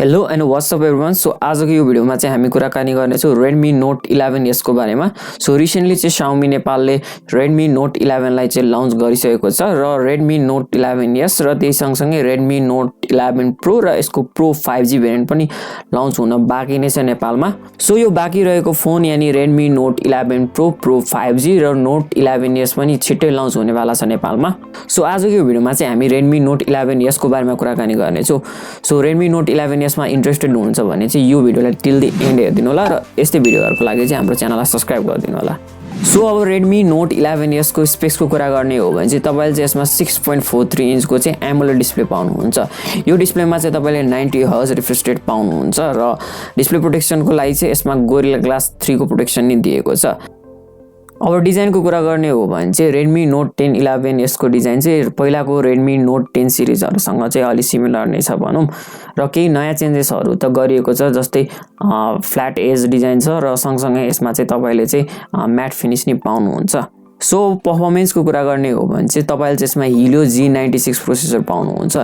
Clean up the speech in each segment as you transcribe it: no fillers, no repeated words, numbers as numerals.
Hello and what's up everyone. So आजको यो भिडियोमा चाहिँ हामी कुराकानी गर्नेछौँ Redmi Note 11s को बारेमा। सो रिसेन्टली चाहिँ Xiaomi नेपालले Redmi Note 11 लाई चाहिँ लन्च गरिसकेको छ र Redmi Note 11s र त्यही सँगसँगै Redmi Note 11 Pro र यसको Pro 5G भेरिएन्ट पनि लन्च हुन बाँकी नै छ नेपालमा। सो यो बाँकी रहेको फोन यानी Redmi Note 11 Pro, Pro 5G र Note 11s पनि छिट्टै लन्च हुनेवाला छ नेपालमा। सो आजको यो भिडियोमा चाहिँ हामी Redmi Note 11s को बारेमा कुराकानी गर्नेछौँ। सो Redmi Note 11s मा इन्ट्रेस्टेड हुनुहुन्छ भने चाहिँ यो भिडियोलाई टिल द एन्ड हेर्दिनु होला र यस्तै भिडियोहरुको लागि चाहिँ हाम्रो च्यानललाई सब्स्क्राइब गरिदिनु होला। सो अब Redmi Note 11s को स्पेक्सको कुरा गर्ने हो भने चाहिँ तपाईले चाहिँ यसमा 6.43 इन्चको चाहिँ एमोलेड डिस्प्ले पाउनुहुन्छ। यो डिस्प्लेमा चाहिँ तपाईले 90 हर्ज रिफ्रेश रेट पाउनुहुन्छ र डिस्प्ले प्रोटेक्सनको लागि चाहिँ यसमा गोरिल्ला ग्लास 3 को प्रोटेक्सन नि दिएको छ। अब डिजाइनको कुरा गर्ने हो भने चाहिँ Redmi Note 10 11s को डिजाइन चाहिँ पहिलाको Redmi Note 10 सिरिजहरुसँग चाहिँ अलि सिमिलर नै छ भनौं र केही नयाँ चेन्जेसहरु त गरिएको छ, जस्तै फ्ल्याट एज डिजाइन छ र सँगसँगै यसमा चाहिँ तपाईले चाहिँ म्याट फिनिश नि पाउनुहुन्छ। सो परफर्मेन्सको कुरा गर्ने हो भने चाहिँ तपाईले चाहिँ यसमा Helio G96 प्रोसेसर पाउनुहुन्छ।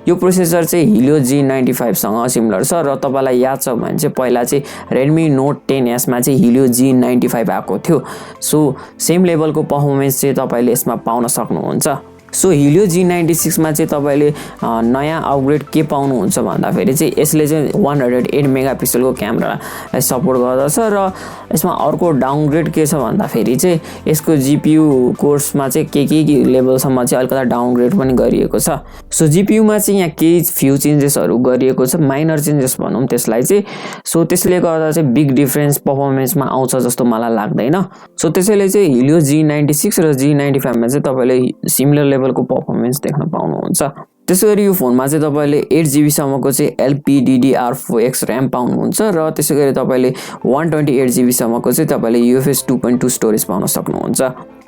यो प्रोसेसर चाहिँ Helio G95 सँग सिमिलर छ र तपाईलाई याद छ भने चाहिँ पहिला चाहिँ Redmi Note 10s मा चाहिँ Helio G95 आएको थियो। सो सेम लेभलको परफर्मेन्स चाहिँ तपाईले यसमा पाउन सक्नुहुन्छ। सो Helio G96 मा चाहिँ तपाईले नयाँ अपग्रेड के पाउनुहुन्छ भन्दाखेरि चाहिँ यसले चाहिँ 108 मेगापिक्सलको क्यामेरालाई सपोर्ट गर्दछ र यसमा अर्को डाउनग्रेड के छ भन्दाखेरि चाहिँ यसको GPU कोर्समा चाहिँ के लेभलसम्म चाहिँ अलिकति डाउनग्रेड पनि गरिएको छ। सो GPU मा चाहिँ यहाँ केही फ्यु चेन्जेसहरु गरिएको छ, माइनर चेन्जेस भनौं त्यसलाई चाहिँ। सो त्यसले गर्दा चाहिँ बिग डिफरेन्स परफर्मेन्समा आउँछ जस्तो मलाई लाग्दैन। सो त्यसैले चाहिँ Helio G96 र G95 मा चाहिँ तपाईले सिमिलर लेभलको परफर्मेन्स देख्न पाउनुहुन्छ। त्यसैगरी यो फोनमा चाहिँ तपाईले 8GB सम्मको चाहिँ LPDDR4X RAM पाउनुहुन्छ र त्यसैगरी तपाईले 128GB सम्मको चाहिँ तपाईले UFS 2.2 स्टोरेज पाउन सक्नुहुन्छ।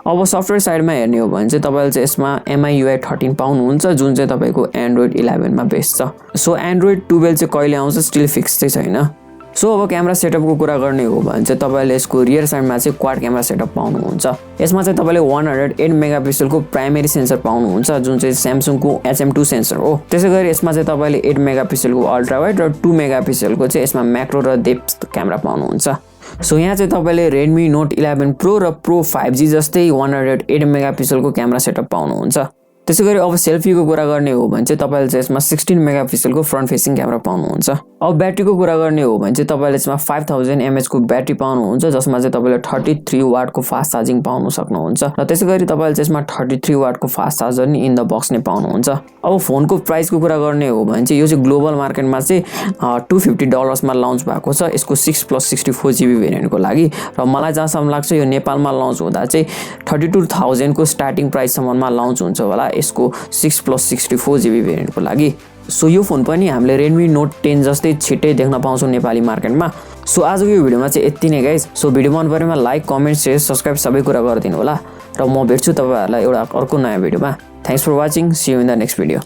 अब सफ्टवेयर साइडमा हेर्ने हो भने चाहिँ तपाईले चाहिँ यसमा MIUI 13 पाउनुहुन्छ जुन चाहिँ तपाईको Android 11 मा बेस छ। सो Android 12 चाहिँ कहिले आउँछ स्टिल फिक्स चाहिँ छैन। सो अब क्यामेरा सेटअपको कुरा गर्ने हो भने चाहिँ तपाईले यसको रियर साइडमा चाहिँ क्वाड क्यामेरा सेटअप पाउनुहुन्छ। यसमा चाहिँ तपाईले 108 मेगापिक्सलको प्राइमेरी सेन्सर पाउनुहुन्छ जुन चाहिँ Samsungको HM2 सेन्सर हो। त्यसैगरी यसमा चाहिँ तपाईले 8 मेगापिक्सलको अल्ट्रा वाइड र 2 मेगापिक्सलको चाहिँ यसमा म्याक्रो र डेप्थ क्यामेरा पाउनुहुन्छ। सो यहाँ चाहिँ तपाईले Redmi Note 11 Pro र Pro 5G जस्तै 108 मेगापिक्सलको क्यामेरा सेटअप पाउनुहुन्छ। त्यसैगरी अब सेल्फीको कुरा गर्ने हो भने चाहिँ तपाईले चाहिँ यसमा 16 मेगापिक्सलको फ्रन्ट फेसिङ क्यामेरा पाउनुहुन्छ। अब ब्याट्रीको कुरा गर्ने हो भने चाहिँ तपाईले यसमा 5000 mAh को ब्याट्री पाउनुहुन्छ जसमा चाहिँ तपाईले 33 वाटको फास्ट चार्जिङ पाउन सक्नुहुन्छ र त्यसैगरी तपाईले चाहिँ यसमा 33 वाटको फास्ट चार्जर नि इन द बक्स नै पाउनुहुन्छ। अब फोनको प्राइसको कुरा गर्ने हो भने चाहिँ यो चाहिँ ग्लोबल मार्केटमा चाहिँ $250 मा लन्च भएको छ यसको 6+64GB भेरिएन्टको लागि र मलाई जहाँसम्म लाग्छ यो नेपालमा लन्च हुँदा चाहिँ 32000 को स्टार्टिङ प्राइस सम्ममा लन्च हुन्छ होला यसको 6+64GB भेरिएन्टको लागि। सो यो फोन पनि हामीले Redmi Note 10 जस्तै छिट्टै देख्न पाउँछौं नेपाली मार्केटमा। सो आजको यो भिडियोमा चाहिँ यति नै गाइस। सो भिडियो मन परेमा लाइक, कमेन्ट, शेयर, सब्स्क्राइब सबै कुरा गरिदिनु होला र म भेट्छु तपाईहरुलाई एउटा अर्को नयाँ भिडियोमा। Thanks for watching. See you in the next video.